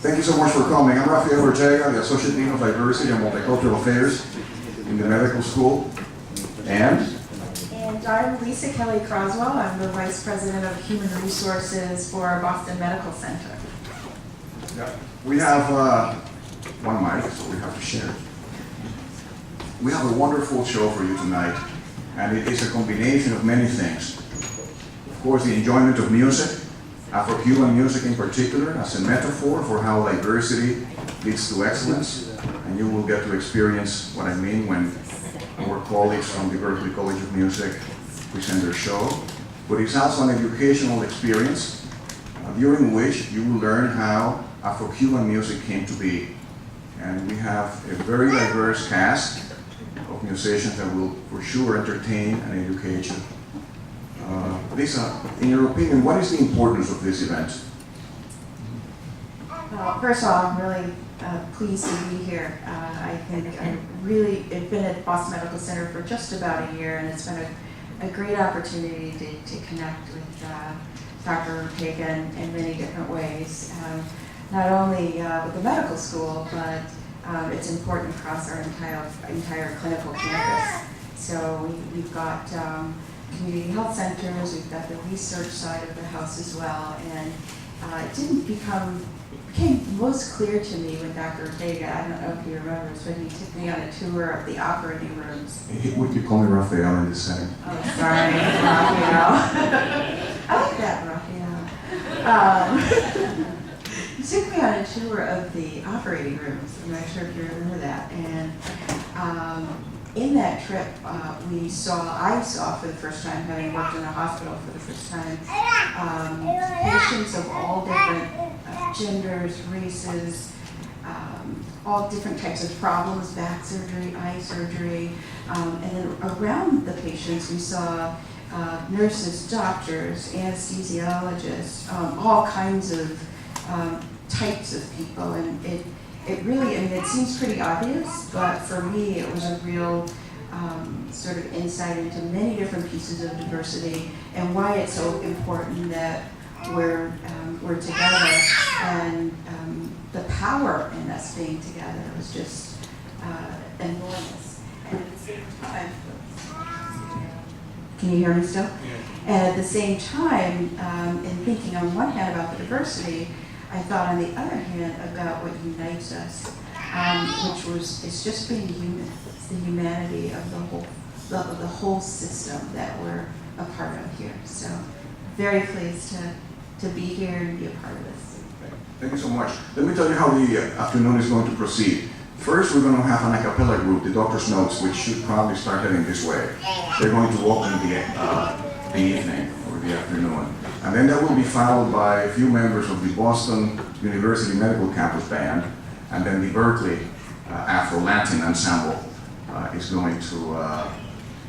Thank you so much for coming. I'm Rafael Ortega, the Associate Dean of Diversity and Multicultural Affairs in the medical school. And I'm Lisa Kelly Croswell. I'm the Vice President of Human Resources for Boston Medical Center. yeah, we have one mic, so we have to share. We have a wonderful show for you tonight, and it is a combination of many things. Of course, the enjoyment of music, Afro-Cuban music in particular, as a metaphor for how diversity leads to excellence, and you will get to experience what I mean when our colleagues from the Berklee College of Music present their show. But it's also an educational experience during which you will learn how Afro-Cuban music came to be. And we have a very diverse cast of musicians that will for sure entertain and educate you. Lisa, in your opinion, what is the importance of this event? Well, first of all, I'm really pleased to be here. I think I've been at Boston Medical Center for just about a year, and it's been a great opportunity to connect with Dr. Ortega in many different ways. Not only with the medical school, but it's important across our entire clinical campus. So we've got community health centers, we've got the research side of the house as well, and it became most clear to me when Dr. Ortega, I don't know if he remembers, when he took me on a tour of the operating rooms. Would you call me Rafael in this setting? Oh, sorry, Rafael. I like that, Rafael. He took me on a tour of the operating rooms. I'm not sure if you remember that. And in that trip, I saw for the first time, having worked in a hospital for the first time, patients of all different genders, races, all different types of problems, back surgery, eye surgery, and then around the patients we saw nurses, doctors, anesthesiologists, all kinds of types of people, and it really, I mean, it seems pretty obvious, but for me it was a real sort of insight into many different pieces of diversity and why it's so important that we're together, and the power in us being together was just enormous. And at the same time, can you hear me still? Yeah. And at the same time, in thinking on one hand about the diversity, I thought on the other hand about what unites us, which is just being human. It's the humanity of the whole system that we're a part of here. So very pleased to be here and be a part of this. Thank you so much. Let me tell you how the afternoon is going to proceed. First, we're going to have an a cappella group, the Doctor's Notes, which should probably start heading this way. They're going to open the evening or the afternoon. And then that will be followed by a few members of the Boston University Medical Campus Band, and then the Berklee Afro Latin Ensemble is going to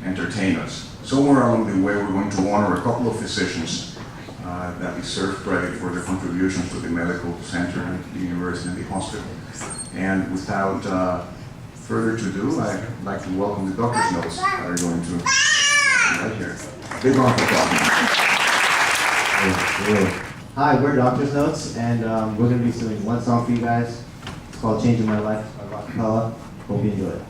entertain us. Somewhere along the way, we're going to honor a couple of physicians that deserve credit for their contributions to the medical center, the university, and the hospital. And without further ado, I'd like to welcome the Doctor's Notes that are going to be right here. Big round of applause. Hi, we're Doctor's Notes, and we're going to be singing one song for you guys. It's called Changing My Life by Rockapella. Hope you enjoy it.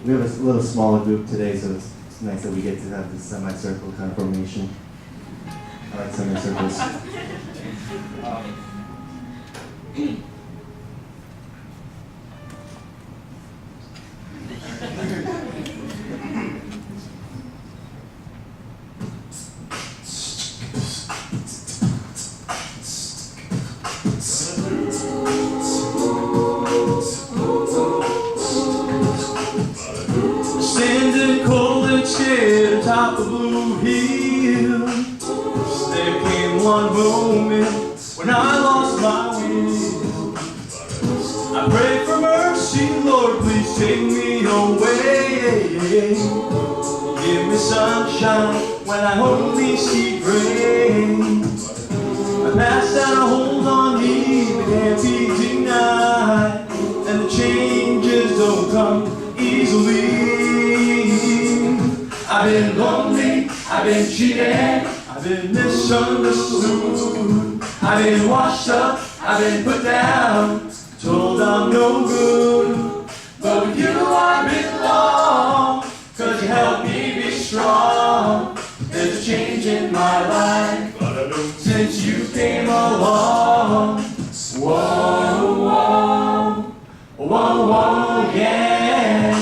We have a little smaller group today, so it's nice that we get to have this semicircle kind of formation. I like semicircles. Standing cold and scared atop the blue hill, there came one moment when I lost my will. I prayed for mercy, Lord, please take me away. Give me sunshine when I only see rain. I passed out a hold on me that can't be denied, and the change been cheated, I've been misunderstood, I've been washed up, I've been put down, told I'm no good. But with you I belong, 'cause you help me be strong. There's a change in my life since you came along. Whoa, whoa, whoa, whoa, yeah.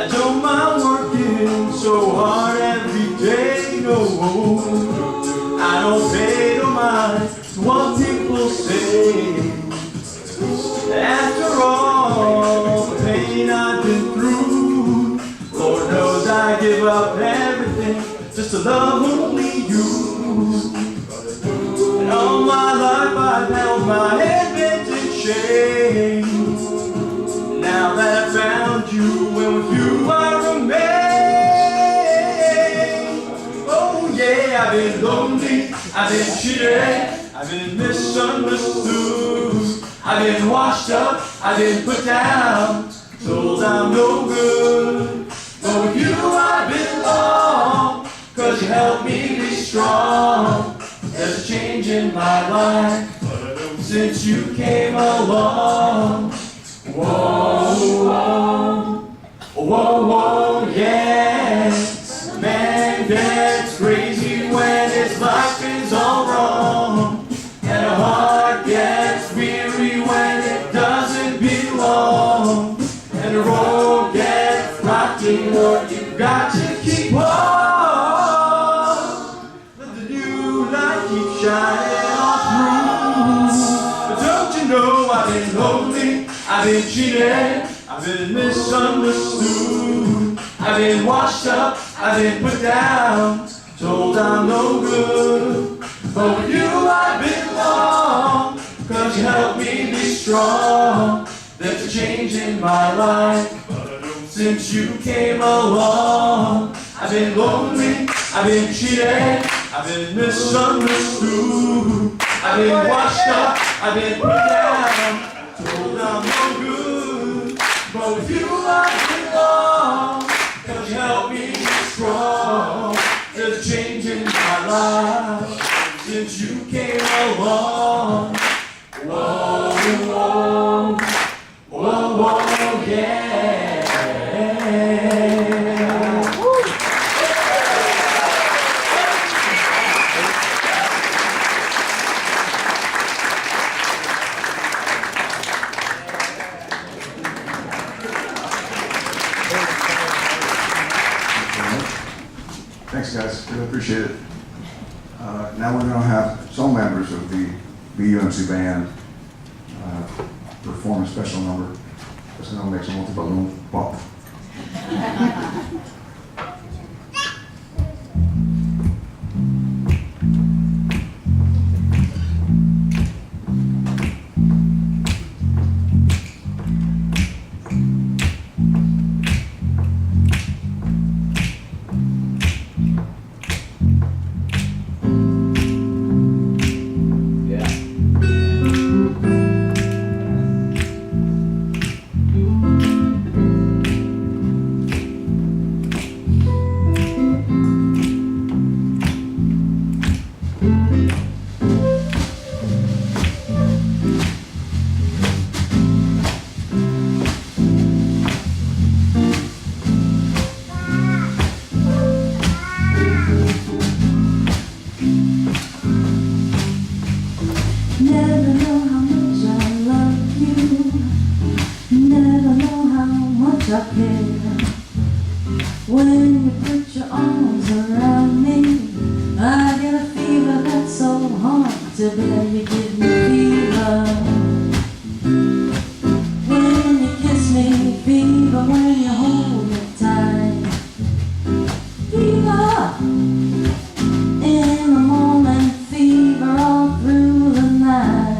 I don't mind working so hard every day, no. I don't pay no mind to what people say. After all the pain I've been through, Lord knows I give up everything just to love only you. And all my life I've held my head bent in shame. Now that I found you, and with you I remain. Oh yeah, I've been lonely, I've been cheated, I've been misunderstood, I've been washed up, I've been put down, told I'm no good. But with you I belong, 'cause you help me be strong. There's a change in my life since you came along. Whoa, whoa, whoa, whoa, yeah. Man gets crazy when his life is all wrong, and a heart gets weary when it doesn't belong, and the road gets rocky, Lord, you've got to keep on. Let the new light keep shining all through. But don't you know I've been lonely, I've been cheated, I've been misunderstood, I've been washed up, I've been put down, told I'm no good. But with you I belong, 'cause you help me be strong. There's a change in my life since you came along. I've been lonely, I've been cheated, I've been misunderstood, I've been washed up, I've been put down, told I'm no good. But with you I belong, 'cause you help me be strong. There's a change in my life since you came along. Whoa, whoa, whoa, whoa, yeah. Thanks, guys. Really appreciate it. Now we're going to have some members of the BUMC band perform a special number. That's going to make some multi-balloon pop. Never know how much I love you. Never know how much I care. When you put your arms around me, I get a fever that's so hard to bear. You give me fever when you kiss me, fever when you hold me tight, fever in the morning, fever all through the night.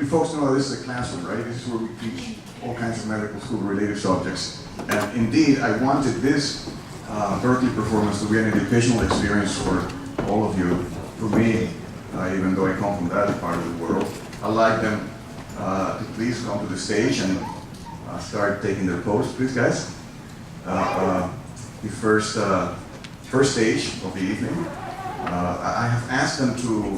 You folks know this is a classroom, right? This is where we teach all kinds of medical school related subjects. And indeed, I wanted this Berkeley performance to be an educational experience for all of you. For me, even though I come from that part of the world, I'd like them to please come to the stage and start taking their pose, please, guys. The first stage of the evening, I have asked them to,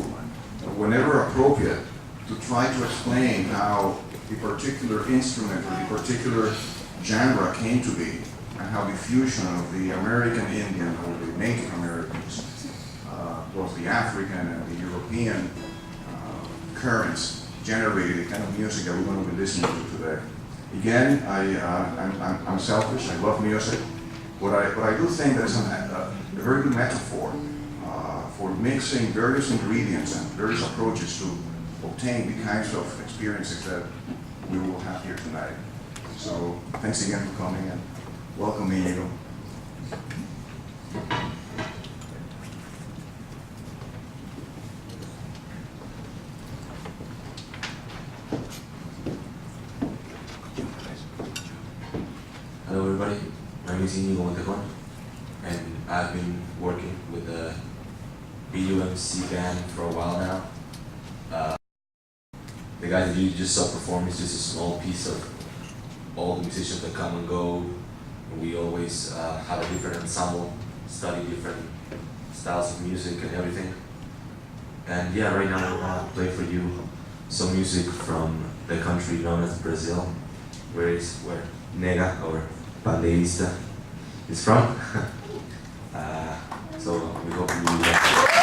whenever appropriate, to try to explain how the particular instrument or the particular genre came to be, and how the fusion of the American Indian or the Native Americans, both the African and the European currents, generated the kind of music that we're going to be listening to today. Again, I'm selfish. I love music, but I do think that's a very good metaphor for mixing various ingredients and various approaches to obtain the kinds of experiences that we will have here tonight. So thanks again for coming and welcome, Inigo. Hello everybody, my name is Inigo Montejon, and I've been working with the BUSM band for a while now. The guy that you just saw perform is just a small piece of all the musicians that come and go. We always have a different ensemble, study different styles of music and everything. And yeah, right now I want to play for you some music from the country known as Brazil, where Nega or Bandeirista is from. So we hope you like it.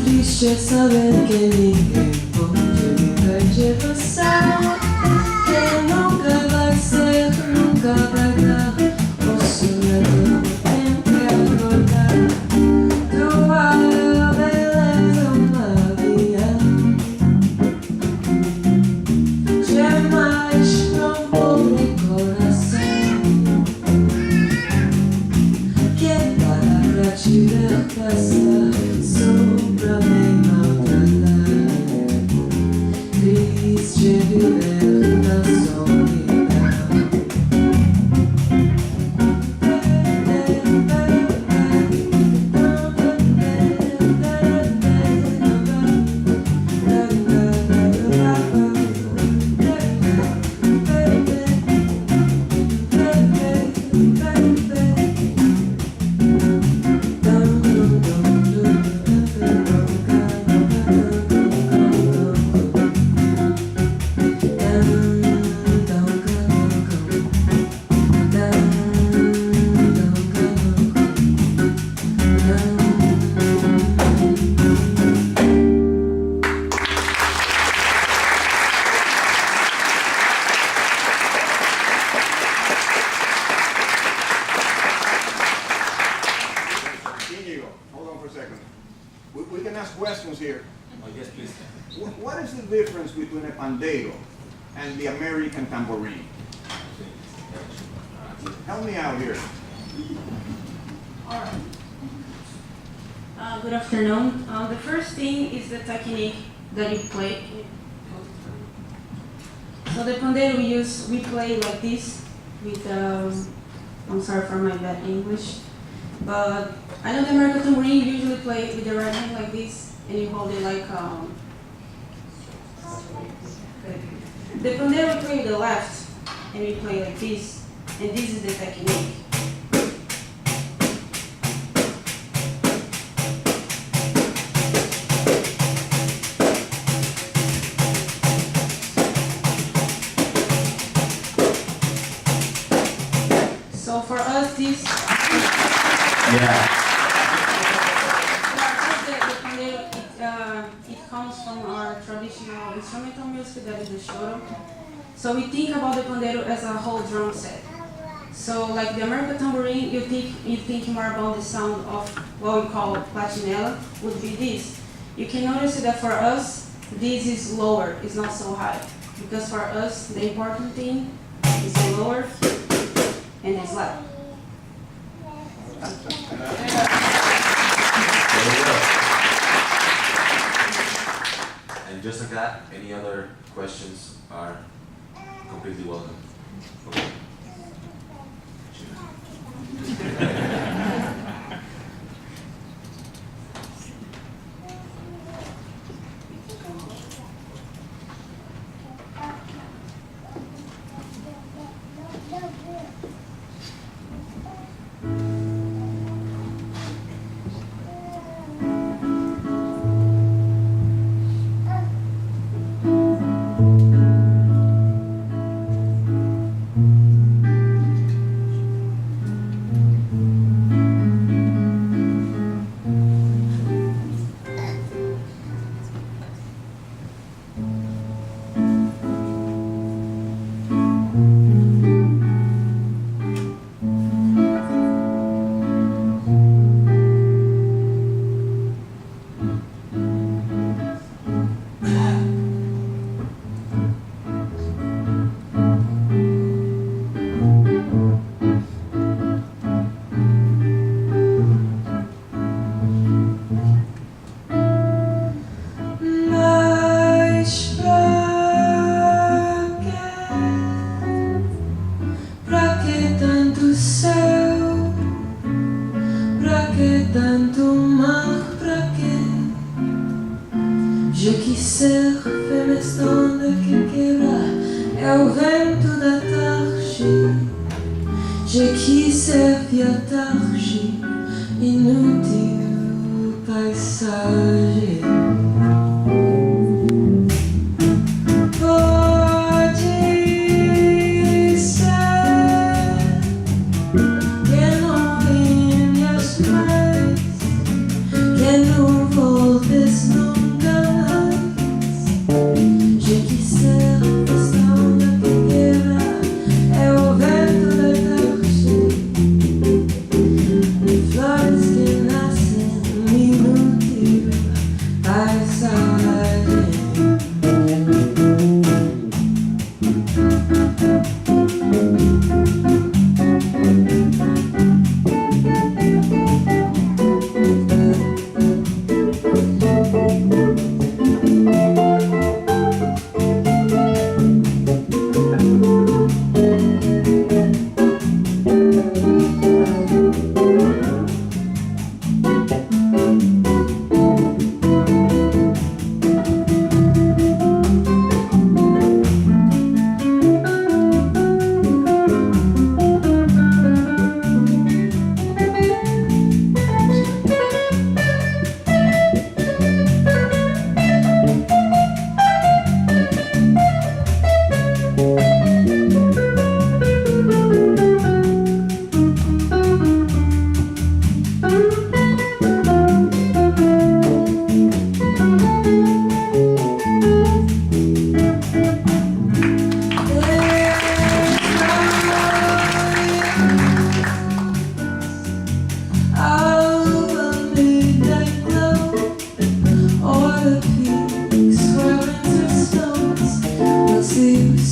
Triste saber que ninguém pode viver de você, que nunca vai ser, nunca vai dar o sonho do tempo que acordar. Tua beleza é uma avião. pandeiro, and the American tambourine. Help me out here. All right. Good afternoon. The first thing is the technique that you play. So the pandeiro we play like this with, I'm sorry for my bad English, but I know the American tambourine usually play with the right hand like this, and you hold it like, the pandeiro we play with the left, and we play like this, and this is the technique. So for us, this. Yeah. The pandeiro, it comes from our traditional instrumental music, that is the choro. So we think about the pandeiro as a whole drum set. So like the American tambourine, you think more about the sound of what we call platinella, would be this. You can notice that for us, this is lower, it's not so high. Because for us, the important thing is the lower and the slap. There you go. And just like that, any other questions are completely welcome. Okay. Tanto mar pra quê? Je quis ser femestonda que quebra é o vento da tarde. Je quis ser via tarde, inútil paisagem.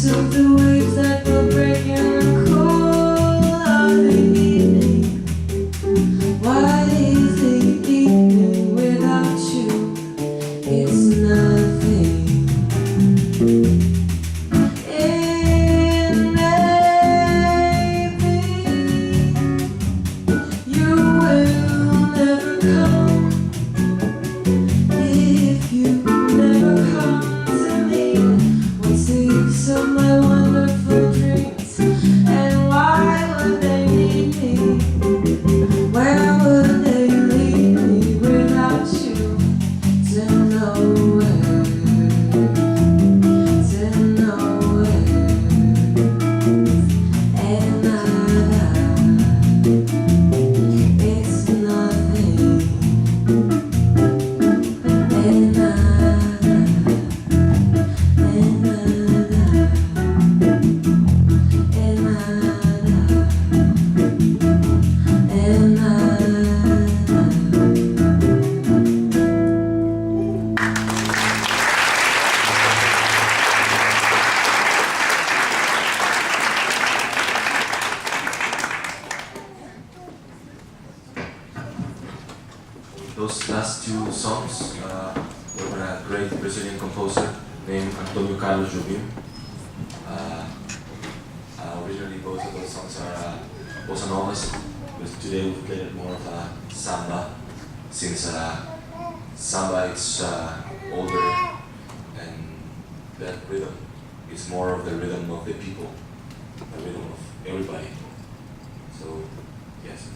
of the waves that will break in the cool of the evening. What is the evening without you? It's nothing. And maybe you will never come if you never come to me. What's the use of my wonderful dreams? And why would they need me? Where would they lead me without you? To nowhere, to nowhere. And it's nothing. And Those last two songs were by a great Brazilian composer named Antonio Carlos Jobim. Originally, both of those songs are bossa novas, but today we played more of a samba, since samba is older and that rhythm is more of the rhythm of the people, the rhythm of everybody. So, yes.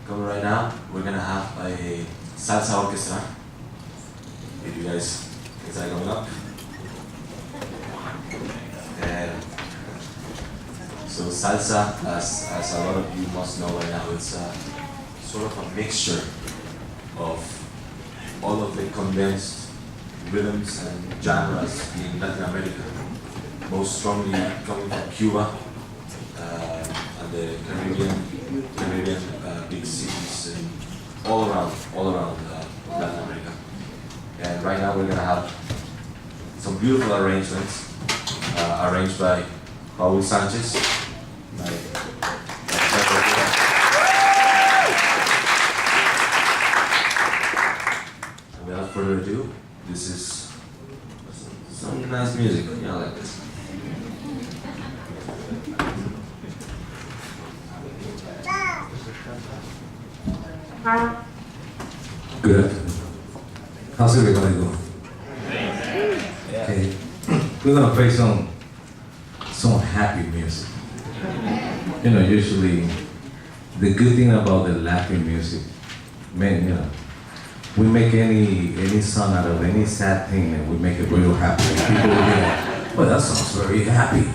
Coming right now, we're gonna have a salsa orchestra. If you guys are coming up. And so salsa, as a lot of you must know right now, it's sort of a mixture of all of the condensed rhythms and genres in Latin America, most strongly coming from Cuba and the Caribbean big cities and all around Latin America. And right now we're gonna have some beautiful arrangements arranged by Raul Sanchez. And without further ado, this is some nice music. Yeah, I like this. Good afternoon. How's everybody doing? Okay. We're gonna play some happy music. You know, usually the good thing about the Latin music, man, you know, we make any song out of any sad thing and we make it real happy. People will be like, well, that sounds very happy.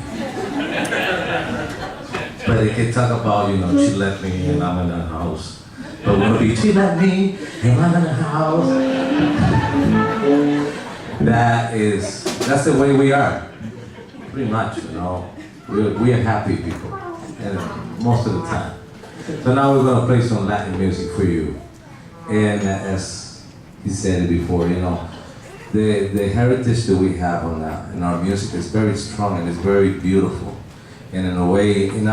But they can talk about, you know, she left me and I'm in the house. But when we she left me and I'm in the house. That's the way we are. Pretty much, you know. We are happy people. And most of the time. So now we're gonna play some Latin music for you. And as he said it before, you know, the heritage that we have in our music is very strong and it's very beautiful. And in a way, it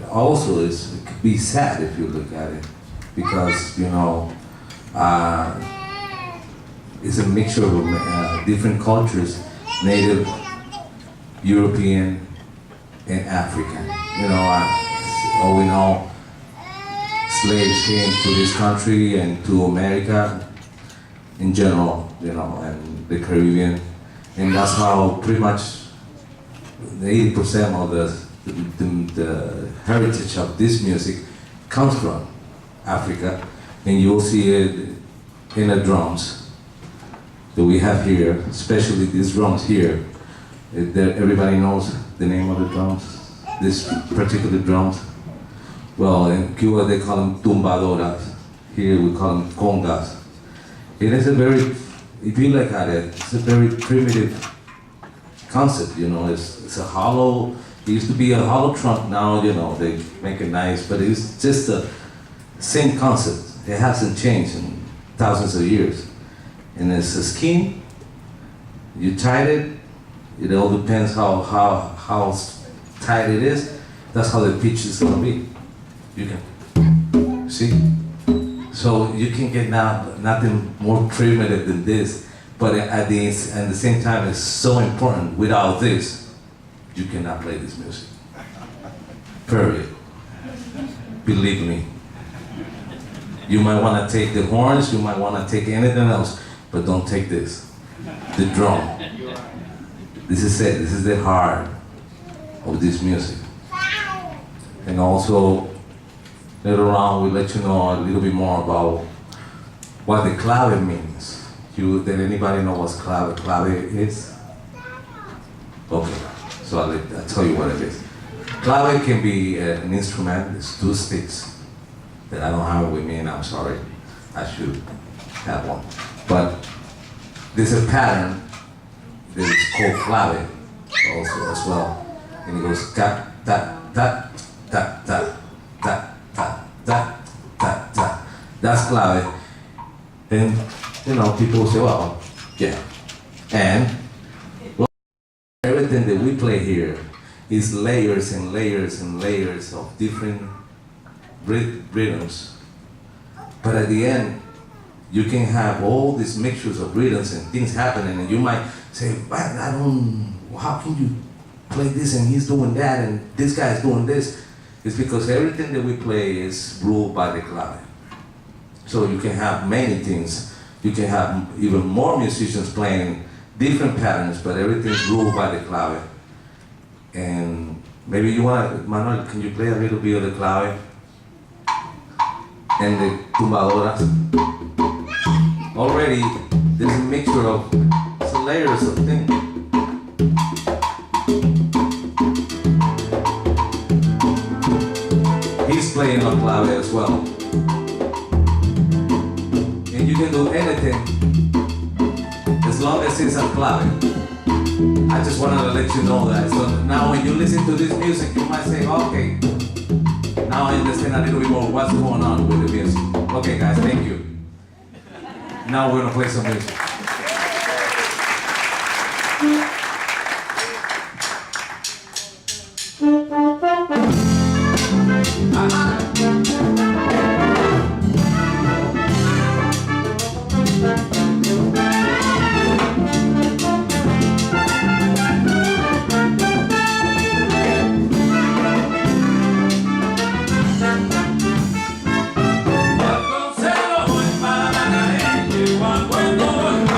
also it could be sad if you look at it, because you know, it's a mixture of different cultures, Native, European, and African. You know, all we know, slaves came to this country and to America in general, you know, and the Caribbean, and that's how pretty much 80% of the heritage of this music comes from Africa, and you will see it in the drums that we have here, especially these drums here. Everybody knows the name of the drums, this particular drums. Well, in Cuba they call them tumbadoras. Here we call them congas. It is a very, if you look at it, it's a very primitive concept, you know. It's a hollow It used to be a hollow trunk. Now you know they make it nice, but it's just the same concept. It hasn't changed in thousands of years. And it's a skin. You tight it. It all depends how tight it is. That's how the pitch is gonna be. You can see. So you can get now nothing more primitive than this. But at the same time, it's so important. Without this, you cannot play this music. Period. Believe me. You might want to take the horns, you might want to take anything else, but don't take this. The drum. This is it. This is the heart of this music. And also, later on, we'll let you know a little bit more about what the clave means. Did anybody know what clave is? Okay, so I'll tell you what it is. Clave can be an instrument. It's two sticks that I don't have it with me, and I'm sorry. I should have one. But there's a pattern that is called clave also as well, and it goes ta ta ta ta ta ta ta ta ta ta. That's clave, and you know people say, well, yeah, and well, everything that we play here is layers and layers and layers of different rhythms. But at the end, you can have all these mixtures of rhythms and things happening, and you might say, how can you play this and he's doing that and this guy's doing this? It's because everything that we play is ruled by the clave. So you can have many things. You can have even more musicians playing different patterns, but everything's ruled by the clave. And maybe you want to, Manuel, can you play a little bit of the clave? And the tumbadoras. Already, there's a mixture of some layers of things. He's playing on clave as well. And you can do anything as long as it's on clave. I just wanted to let you know that. So now when you listen to this music, you might say, okay, now I understand a little bit more what's going on with the music. Okay guys, thank you. Now we're gonna play some music. Cuando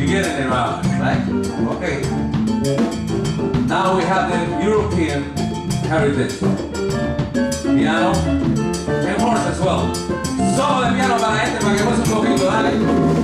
You get it around, right? Okay. Now we have the European heritage. Piano and horns as well. Solo de piano para la gente, para que goce un poquito, dale.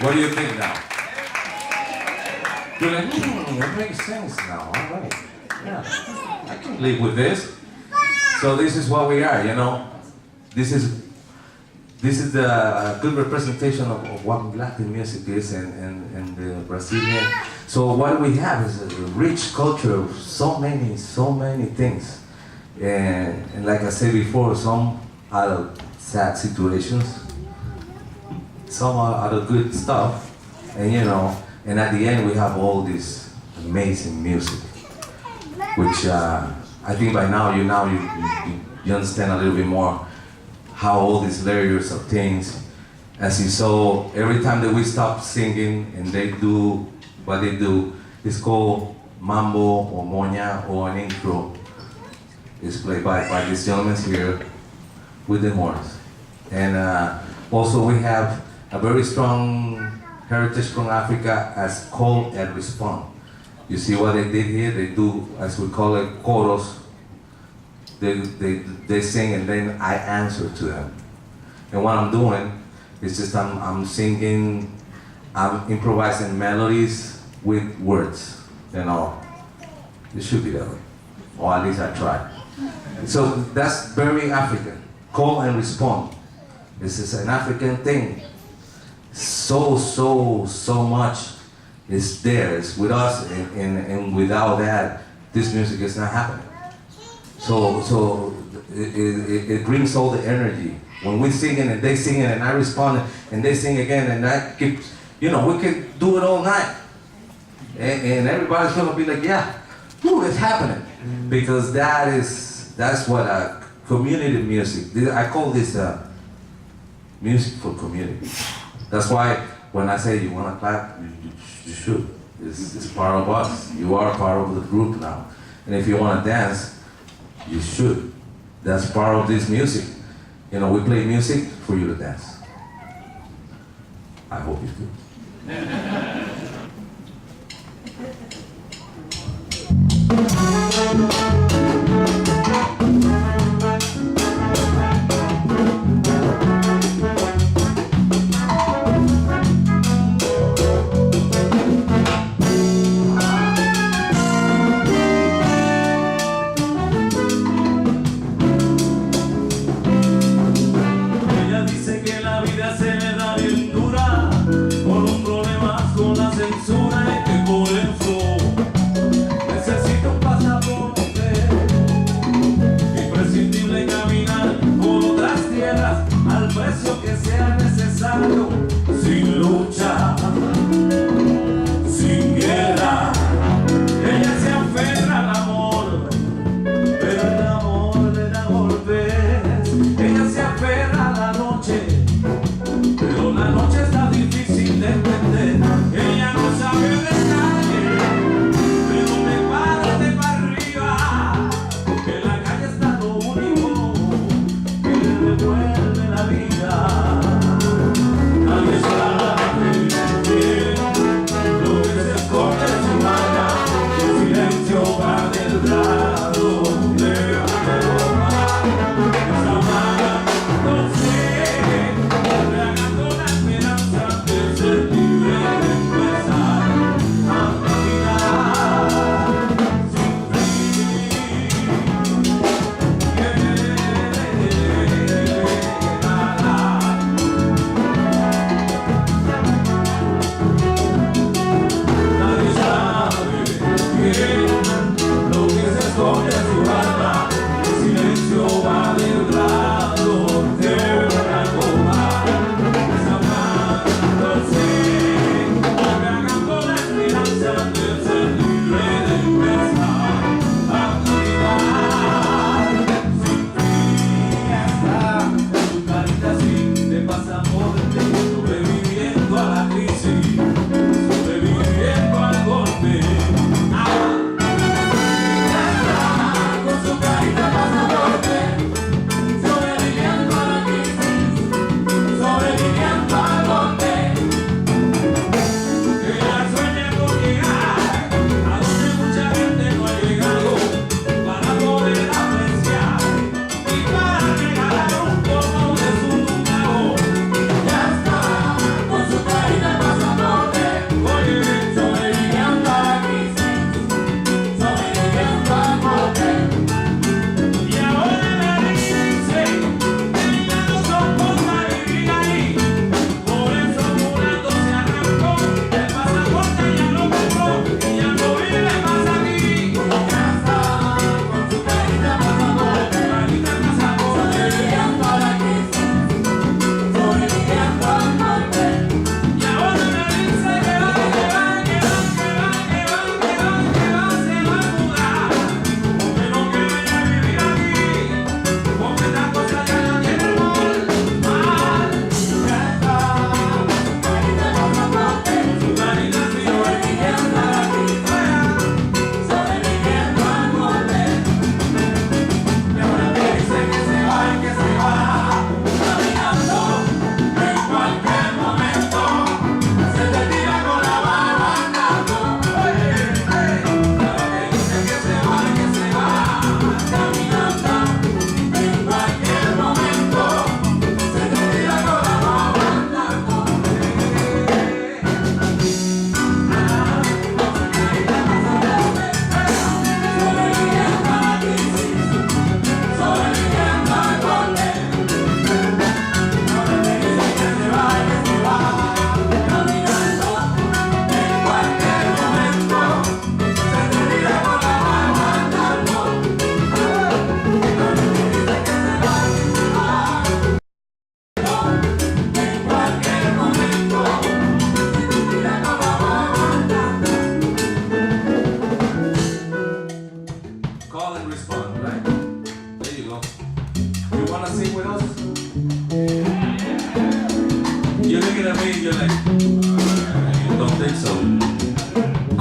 What do you think now? You're like, that makes sense now, all right. Yeah, I can live with this. So this is what we are, you know. This is the good representation of what Latin music is and the Brazilian. So what we have is a rich culture of so many things. And like I said before, some out of sad situations, some are out of good stuff, and you know, and at the end we have all this amazing music, which I think by now you understand a little bit more how all these layers of things. As you saw, every time that we stop singing and they do what they do, it's called mambo or moña or an intro. It's played by these gentlemen here with the horns. And also we have a very strong heritage from Africa as call and respond. You see what they did here? They do, as we call it, choros. They sing and then I answer to them. And what I'm doing is just I'm singing, I'm improvising melodies with words. You know, it should be that way, or at least I try. So that's very African. Call and respond. This is an African thing. So much is there. It's with us, and without that, this music is not happening. So it brings all the energy. When we singing and they singing and I respond and they sing again and that keeps, you know, we can do it all night. And everybody's gonna be like, yeah, ooh, it's happening. Because that's what community music, I call this music for community. That's why when I say you wanna clap, you should. It's part of us. You are part of the group now. And if you wanna dance, you should. That's part of this music. You know, we play music for you to dance. I hope you do. Ella dice que la vida se le da bien dura, con un problema con la censura y que por eso necesita un pasaporte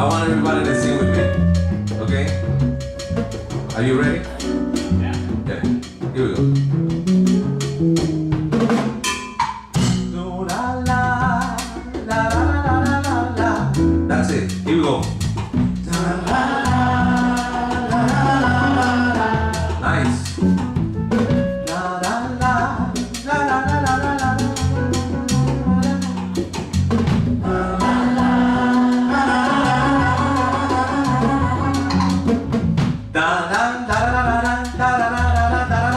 I want everybody to sing with me. Okay? Are you ready? Yeah. Here we go. Do la la la la la la la. That's it. Here we go. Nice. La la la la la la la la la. Da da da da da da da da da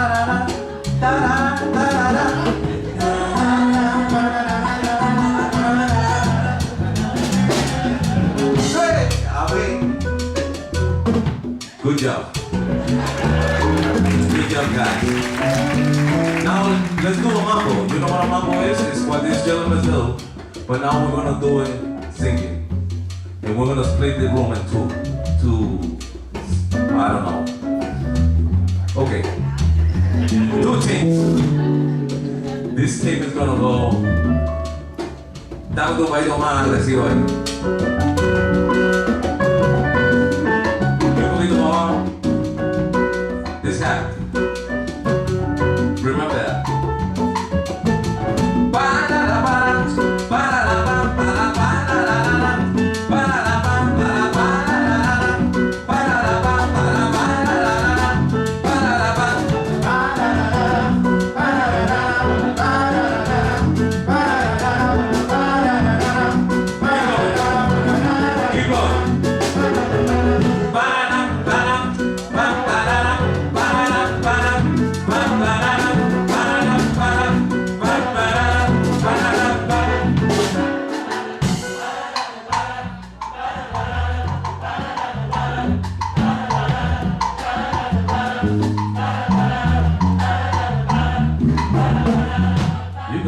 da da da da. Hey, Avi. Good job. Good job, guys. Now let's do a mambo. You know what a mambo is? It's what these gentlemen do. But now we're gonna do it singing, and we're gonna split the room in two. I don't know. Okay. 2 teams. This team is gonna go. Tanto bailo más agresivo ahí. Un poquito más abajo. This hat. Remember that. You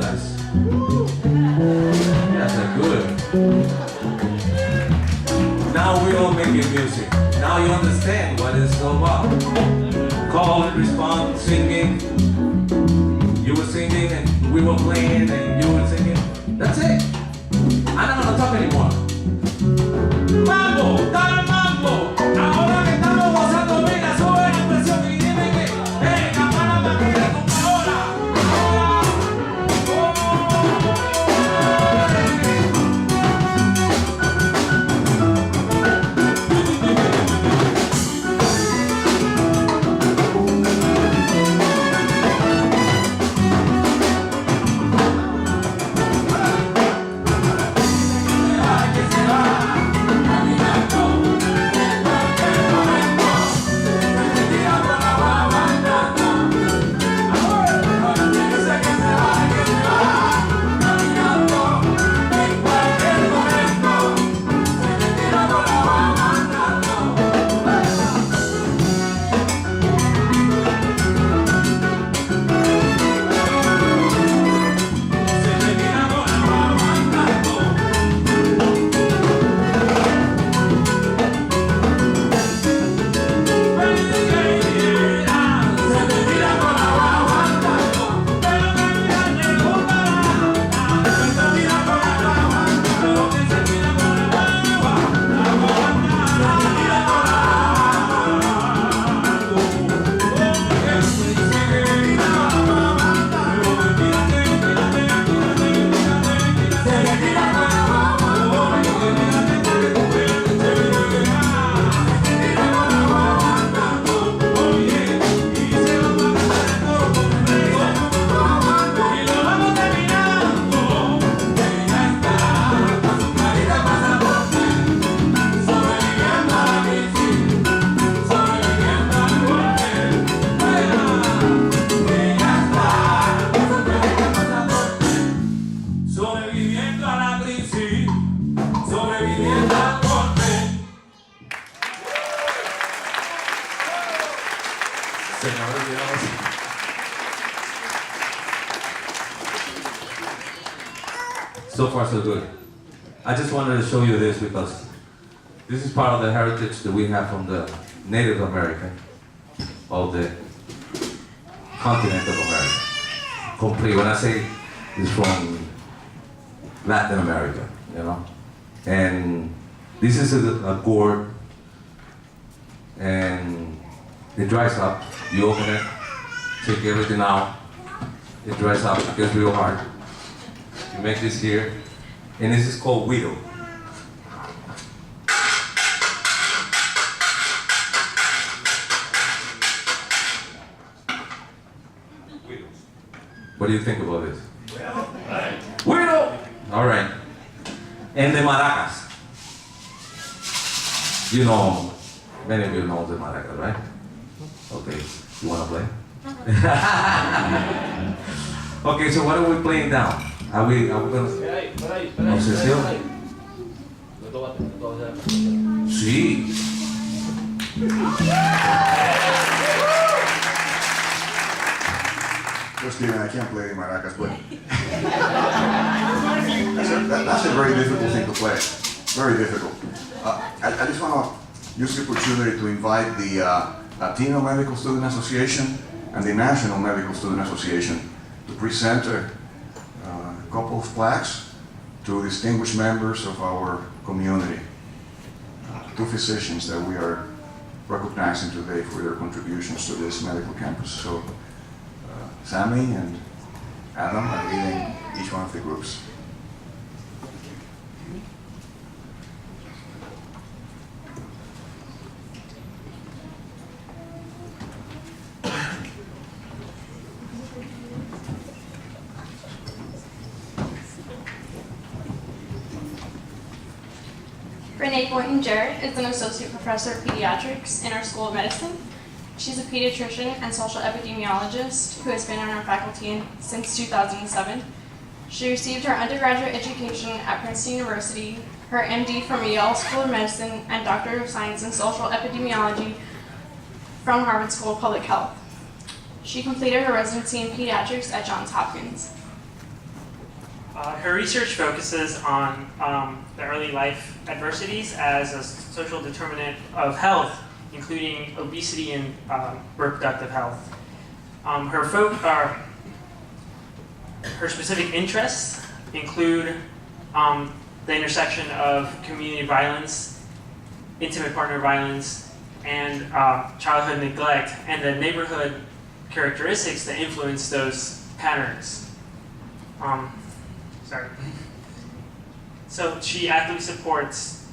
guys are good. Now we're all making music. Now you understand what it's all about. Call and response, singing. You were singing and we were playing and you were singing. That's it. I'm not gonna talk anymore. Mambo, dale mambo. Ahora que estamos gozando, venga, sube la presión y dime que, hey, campana que ahora. So far, so good. I just wanted to show you this because this is part of the heritage that we have from the Native American of the continent of America. Complete. When I say it's from Latin America, you know, and This is a gourd, and it dries up. You open it, take everything out. It dries up, it gets real hard. You make this here, and this is called widow. What do you think about this? Widow! All right. And the maracas. You know, many of you know the maracas, right? Okay, you wanna play? Okay, so what are we playing down? Are we gonna... ¿Obsesión? Sí. Just kidding, I can't play the maracas, but that's a very difficult thing to play. Very difficult. I just want to use the opportunity to invite the Latino Medical Student Association and the National Medical Student Association to present a couple of plaques to distinguished members of our community. Two physicians that we are recognizing today for their contributions to this medical campus. So Sammy and Adam are leading each one of the groups. Renee Boynton-Jarrett is an associate professor of pediatrics in our School of Medicine. She's a pediatrician and social epidemiologist who has been on our faculty since 2007. She received her undergraduate education at Princeton University, her MD from Yale School of Medicine, and Doctor of Science in Social Epidemiology from Harvard School of Public Health. She completed her residency in pediatrics at Johns Hopkins. Her research focuses on the early life adversities as a social determinant of health, including obesity and reproductive health. Her specific interests include the intersection of community violence, intimate partner violence, and childhood neglect, and the neighborhood characteristics that influence those patterns. So she actively supports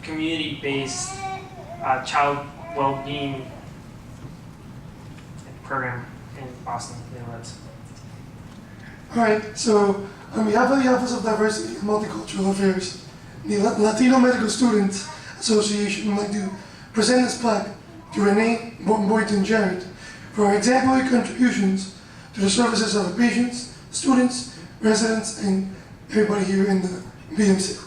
community-based child well-being program in Boston, Massachusetts. All right, so on behalf of the Office of Diversity and Multicultural Affairs, the Latino Medical Students Association would like to present this plaque to Renee Boynton-Jarrett for her exemplary contributions to the services of the patients, students, residents, and everybody here in the BMC.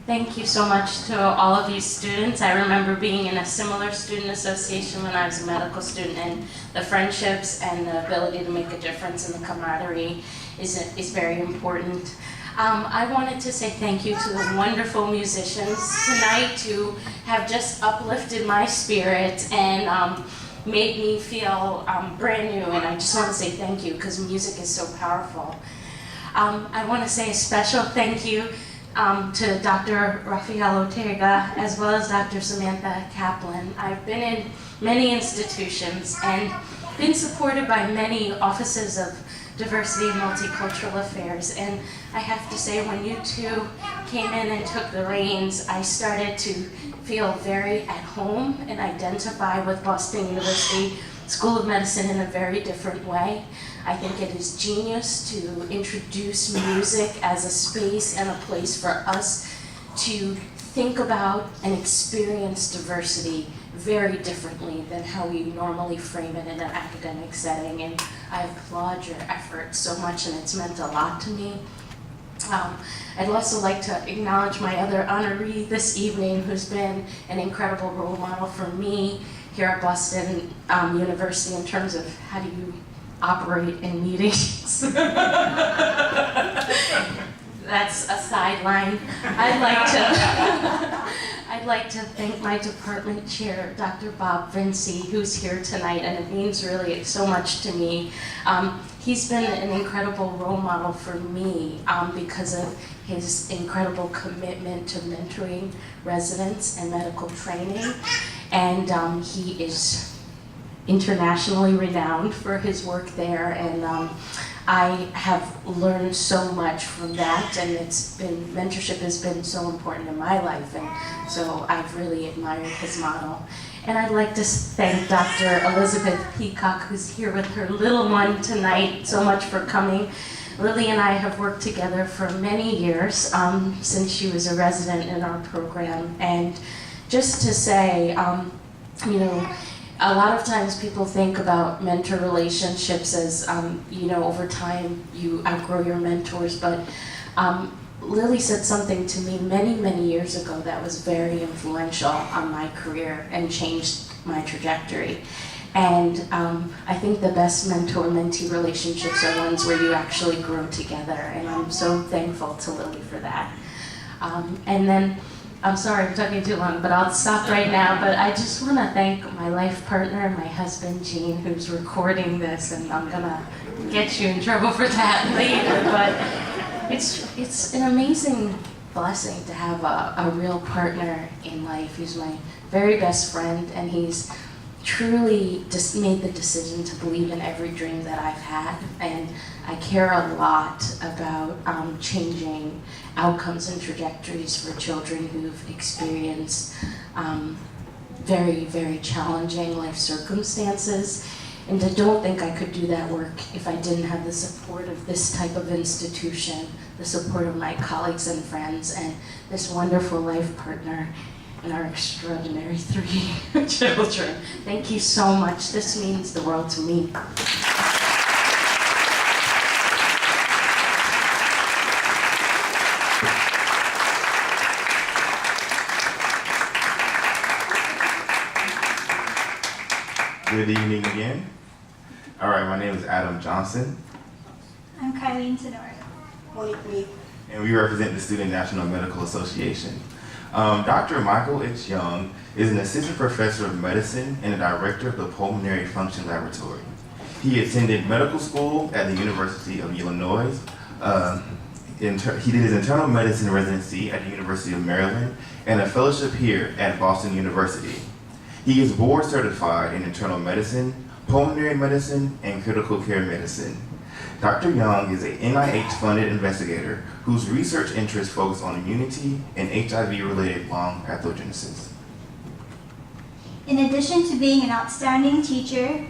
Thank you so much to all of these students. I remember being in a similar student association when I was a medical student, and the friendships and the ability to make a difference and the camaraderie is very important. I wanted to say thank you to the wonderful musicians tonight who have just uplifted my spirit and made me feel brand new, and I just want to say thank you because music is so powerful. I want to say a special thank you to Dr. Rafael Ortega, as well as Dr. Samantha Kaplan. I've been in many institutions and been supported by many offices of diversity and multicultural affairs. And I have to say, when you two came in and took the reins, I started to feel very at home and identify with Boston University School of Medicine in a very different way. I think it is genius to introduce music as a space and a place for us to think about and experience diversity very differently than how we normally frame it in an academic setting. And I applaud your effort so much, and it's meant a lot to me. I'd also like to acknowledge my other honoree this evening, who's been an incredible role model for me. here at Boston University in terms of how do you operate in meetings. That's a sideline. I'd like to thank my department chair, Dr. Bob Vinci, who's here tonight, and it means really so much to me. He's been an incredible role model for me because of his incredible commitment to mentoring residents and medical training. And he is internationally renowned for his work there, and I have learned so much from that, and mentorship has been so important in my life, and so I've really admired his model. And I'd like to thank Dr. Elizabeth Peacock, who's here with her little one tonight, so much for coming. Lily and I have worked together for many years, since she was a resident in our program, and just to say, you know, a lot of times people think about mentor relationships as, you know, over time you outgrow your mentors, but Lily said something to me many, many years ago that was very influential on my career and changed my trajectory. And I think the best mentor-mentee relationships are ones where you actually grow together, and I'm so thankful to Lily for that. And then, I'm sorry I'm talking too long, but I'll stop right now. But I just want to thank my life partner, my husband, Gene, who's recording this, and I'm going to get you in trouble for that later. But it's an amazing blessing to have a real partner in life. He's my very best friend, and he's truly just made the decision to believe in every dream that I've had. And I care a lot about changing outcomes and trajectories for children who've experienced very, very challenging life circumstances. And I don't think I could do that work if I didn't have the support of this type of institution, the support of my colleagues and friends, and this wonderful life partner, and our extraordinary 3 children. Thank you so much. This means the world to me. Good evening again. All right, my name is Adam Johnson. I'm Kylene Tenora. Monique Mead. And we represent the Student National Medical Association. Dr. Michael H. Young is an assistant professor of medicine and a director of the Pulmonary Function Laboratory. He attended medical school at the University of Illinois. He did his internal medicine residency at the University of Maryland and a fellowship here at Boston University. He is board certified in internal medicine, pulmonary medicine, and critical care medicine. Dr. Young is an NIH-funded investigator whose research interests focus on immunity and HIV-related lung pathogenesis. In addition to being an outstanding teacher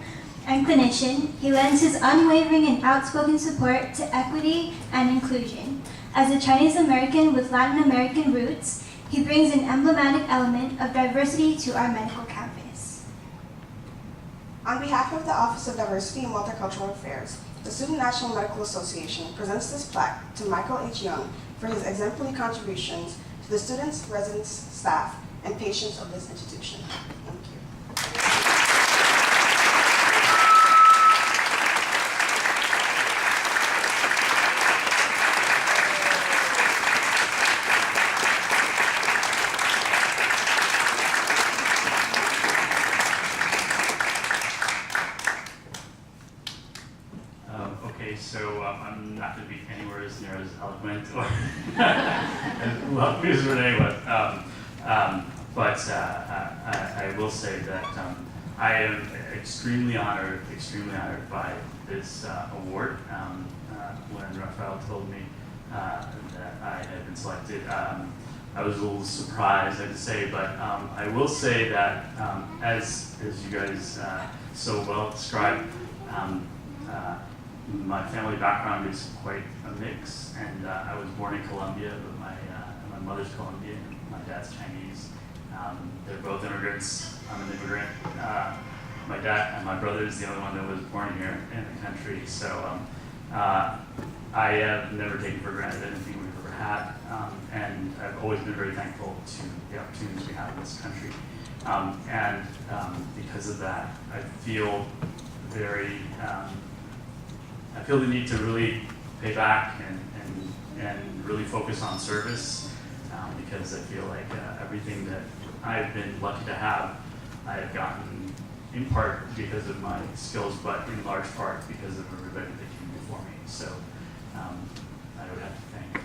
and clinician, he lends his unwavering and outspoken support to equity and inclusion. As a Chinese American with Latin American roots, he brings an emblematic element of diversity to our medical campus. On behalf of the Office of Diversity and Multicultural Affairs, the Student National Medical Association presents this plaque to Michael H. Young for his exemplary contributions to the students, residents, staff, and patients of this institution. Thank you. So I'm not going to be anywhere as near as eloquent or as lovely as Renee was. But I will say that I am extremely honored by this award. When Raphael told me that I had been selected, I was a little surprised, I have to say, but I will say that as you guys so well described, my family background is quite a mix, and I was born in Colombia, but my mother's Colombian, my dad's Chinese. They're both immigrants. I'm an immigrant. My dad and my brother is the only one that was born here in the country, so I have never taken for granted anything we've ever had, and I've always been very thankful to the opportunities we have in this country. Because of that, I feel very, I feel the need to really pay back and really focus on service, because I feel like everything that I've been lucky to have, I have gotten in part because of my skills, but in large part because of everybody that came before me. So I would have to thank,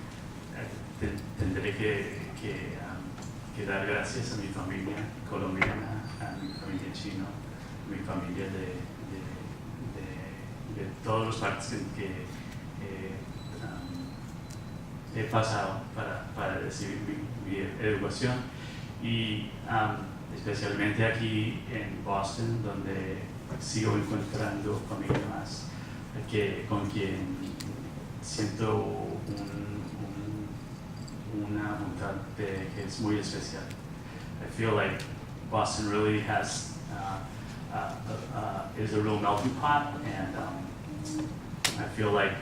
tendré que dar gracias a mi familia colombiana, a mi familia chino, a mi familia de todos los partes que he pasado para recibir mi educación, y especialmente aquí en Boston, donde sigo encontrando familia más con quien siento una voluntad que es muy especial. I feel like Boston really has is a real melting pot, and I feel like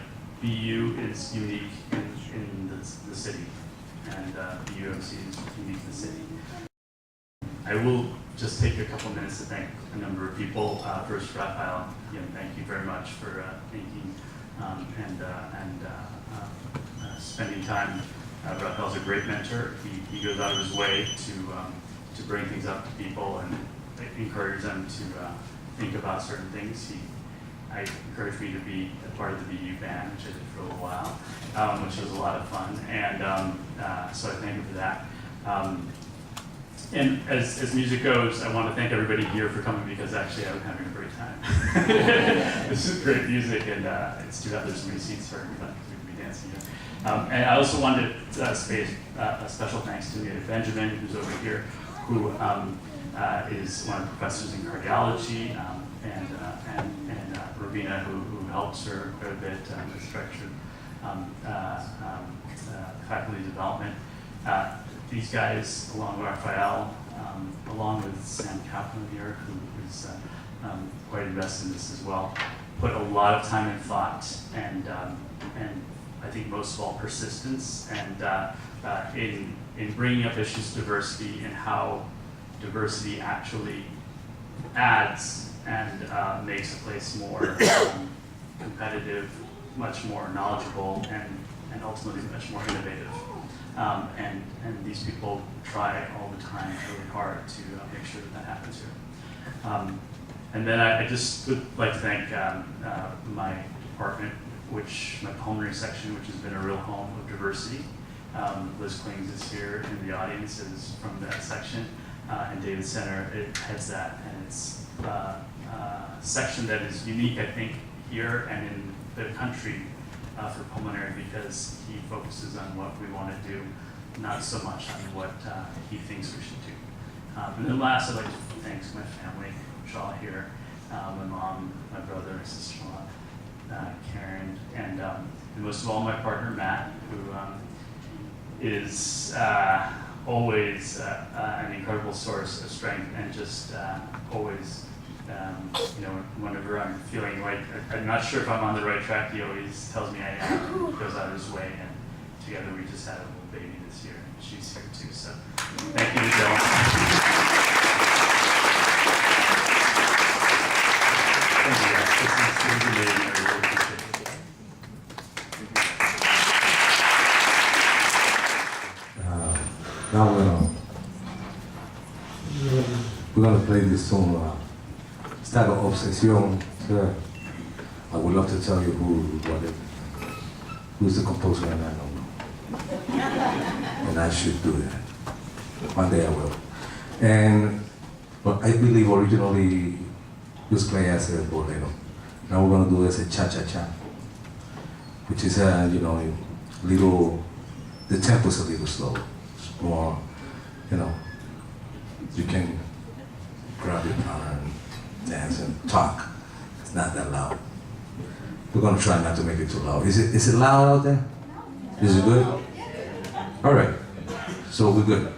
BU is unique in the city, and BUMC is unique in the city. I will just take a couple minutes to thank a number of people. First, Raphael, again, thank you very much for thinking and spending time. Raphael's a great mentor. He goes out of his way to bring things up to people and encourage them to think about certain things. I encouraged me to be a part of the BU band, which I did for a little while, which was a lot of fun, and so I thank him for that. And as music goes, I want to thank everybody here for coming, because actually I'm having a great time. This is great music, and it's too bad there's so many seats for everybody, because we can be dancing here. And I also wanted to say a special thanks to Benjamin, who's over here, who is one of the professors in cardiology, and Ravina, who helps her quite a bit as director of faculty development. These guys, along with Raphael, along with Sam Kaplan here, who is quite invested in this as well, put a lot of time and thought, and I think most of all persistence, and in bringing up issues of diversity and how diversity actually adds and makes a place more competitive, much more knowledgeable, and ultimately much more innovative. And these people try all the time really hard to make sure that happens here. And then I just would like to thank my department, my pulmonary section, which has been a real home of diversity. Liz Klings is here in the audience, is from that section, and David Center heads that, and it's a section that is unique, I think, here and in the country for pulmonary, because he focuses on what we want to do, not so much on what he thinks we should do. And then last, I'd like to thank my family, which are all here, my mom, my brother, my sister-in-law, Karen, and most of all my partner, Matt, who is always an incredible source of strength, and just always, whenever I'm feeling like I'm not sure if I'm on the right track, he always tells me I am, and goes out of his way, and together we just had a little baby this year, and she's here too, so thank you to Dylan. Thank you guys. This is amazing. I really appreciate it. Now we're gonna play this song. It's titled Obsession. I would love to tell you who's the composer, and I don't know. And I should do that. One day I will. But I believe originally it was played as a bolero. Now we're gonna do it as a cha-cha-cha, which is the tempo's a little slow. It's more, you can grab your partner and dance and talk. It's not that loud. We're gonna try not to make it too loud. Is it loud out there? Is it good? All right. So we're good.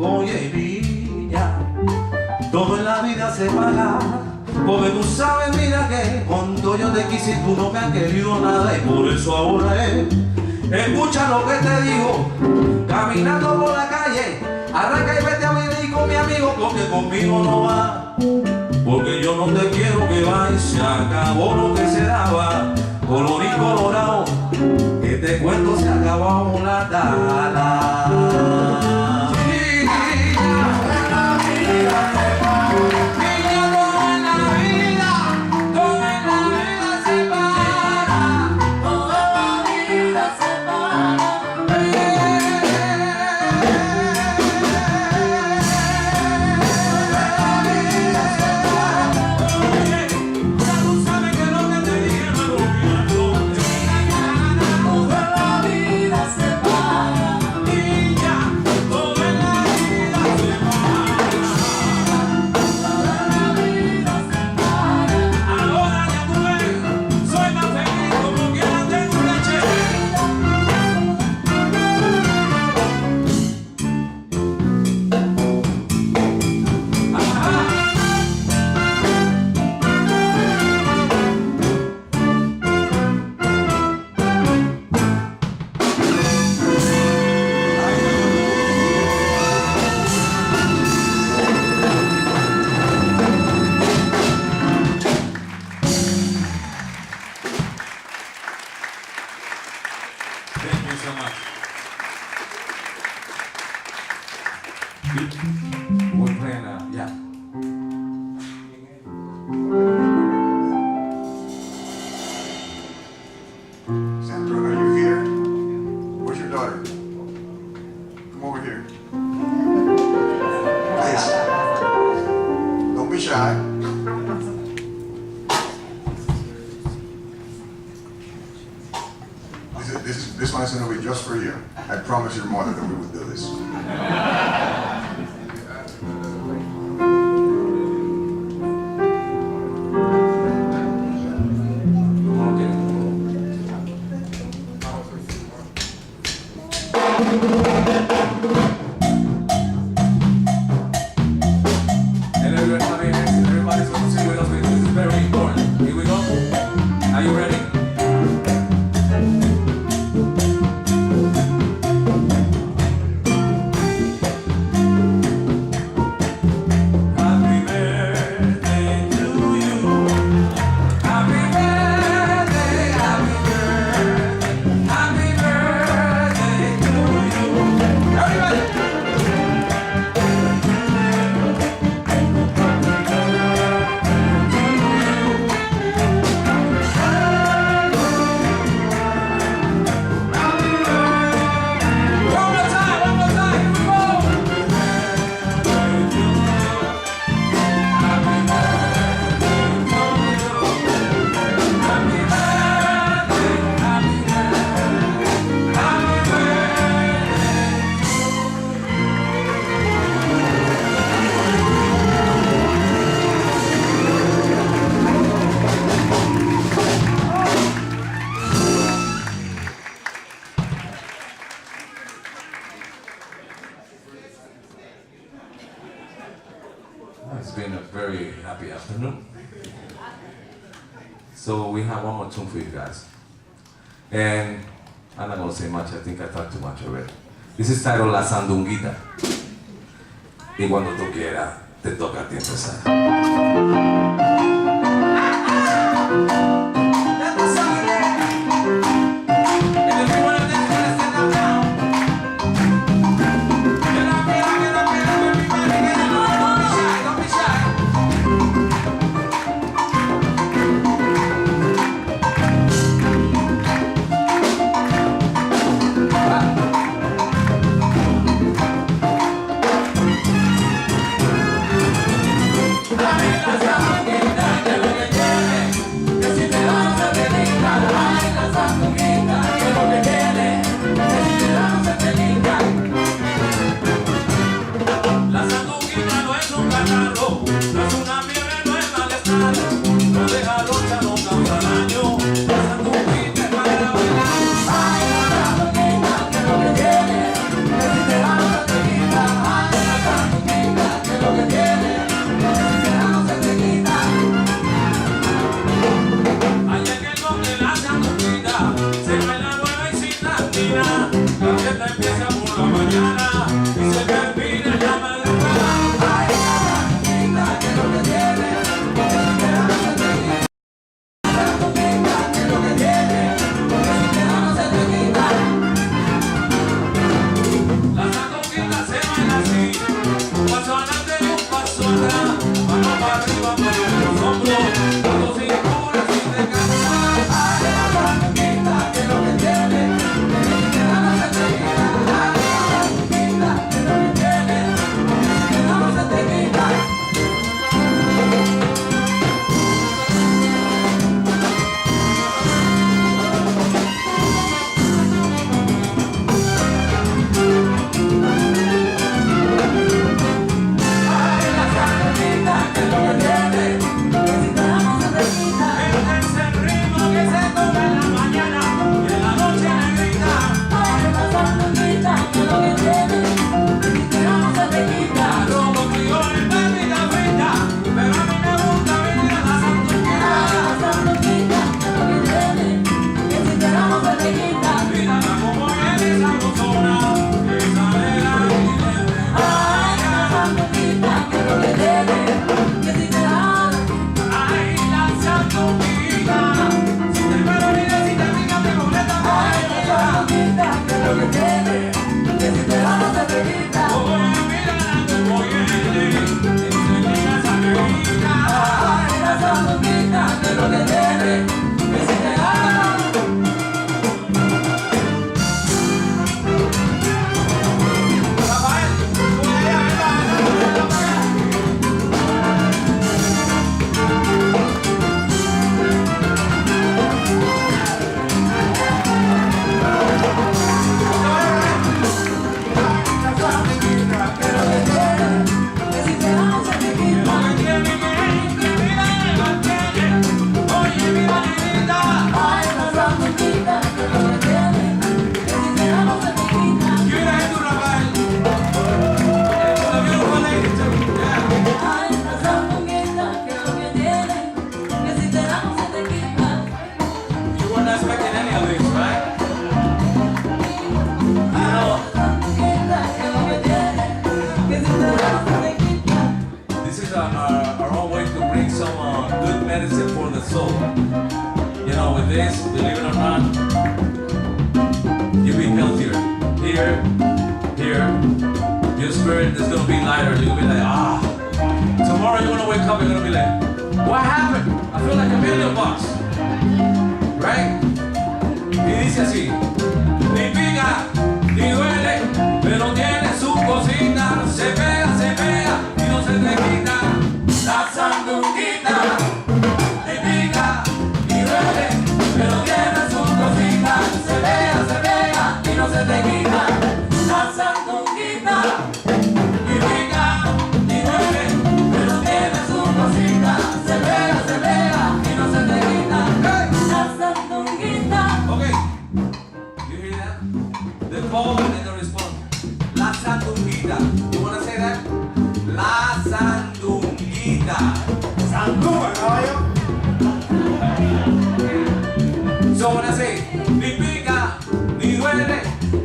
Oye niña, todo en la vida se paga, porque tú sabes, mira que cuando yo te quise tú no me has querido nada, y por eso ahora escucha lo que te digo, caminando por la calle, arranca y vete a vivir con mi amigo, porque conmigo no va, porque yo no te quiero que vayas, se acabó lo que se daba, colorín colorado, este cuento se acabó, mulata. We're playing, yeah. Sandra, are you here? Where's your daughter? Come over here. Please. Don't be shy. This one is going to be just for you. I promise your mother that we will do this. Everybody's going to sing with us. This is very important. Here we go. Are you ready? It's been a very happy afternoon. So we have one more tune for you guys. And I'm not going to say much, I think I talked too much already. This is titled La Sandunguita. Y cuando tú quieras, te toca a ti empezar.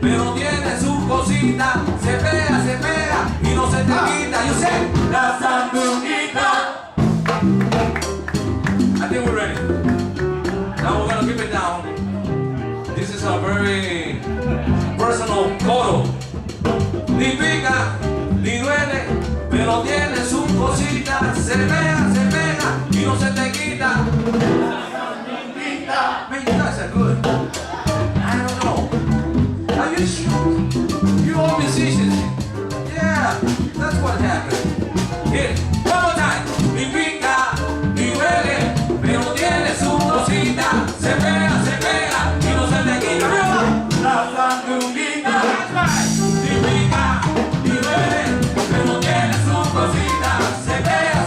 Pero tiene su cosita, se pega y no se te quita. Coro. Ni pica, ni duele, pero tiene sus cositas. Se pega y no se te quita. Man, you guys are good. I don't know. Are you sure? You all musicians. Yeah, that's what happened. Here, one more time. Ni pica, ni duele, pero tiene sus cositas. Se pega y no se te quita. La sandunguita. That's right. Ni pica, ni duele, pero tiene sus cositas. Se pega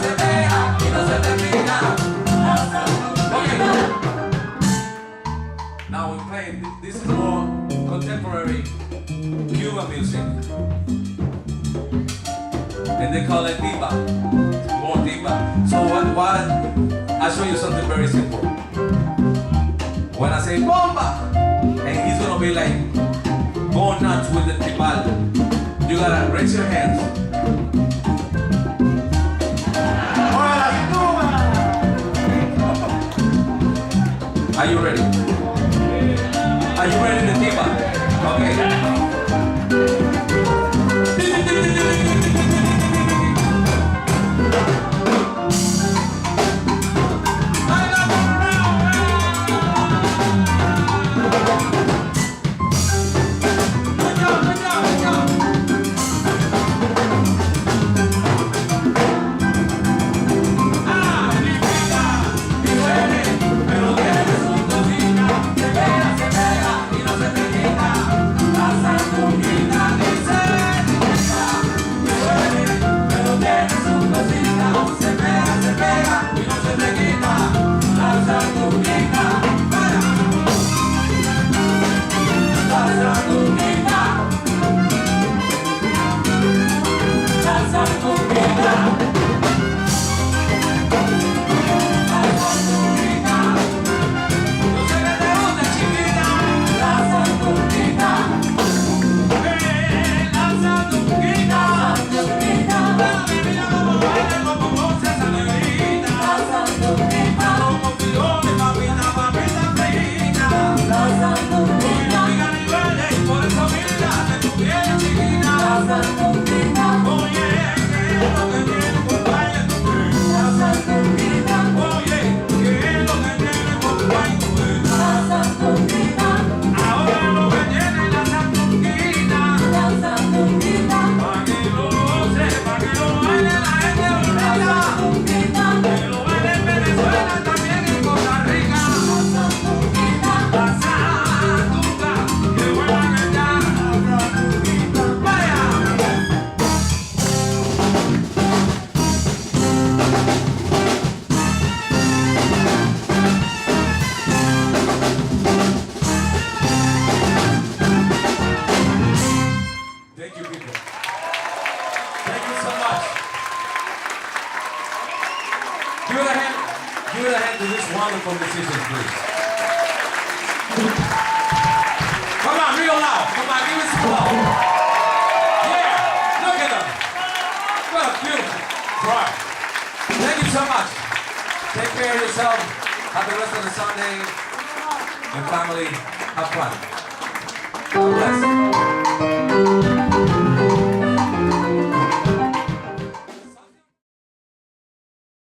y no se te quita. La sandunguita. Now we play, this is more contemporary Cuban music. And they call it diva, more diva. So what, I'll show you something very simple. When I say bomba, and he's gonna be like, going nuts with the timbal, you gotta raise your hands. Are you ready? Are you ready to timbal? Okay. Give it a hand to this wonderful musician, please. Come on, real loud. Come on, give it some love. Yeah, look at them. What a beautiful choir. Thank you so much. Take care of yourself. Have the rest of the Sunday and family. Have fun. God bless.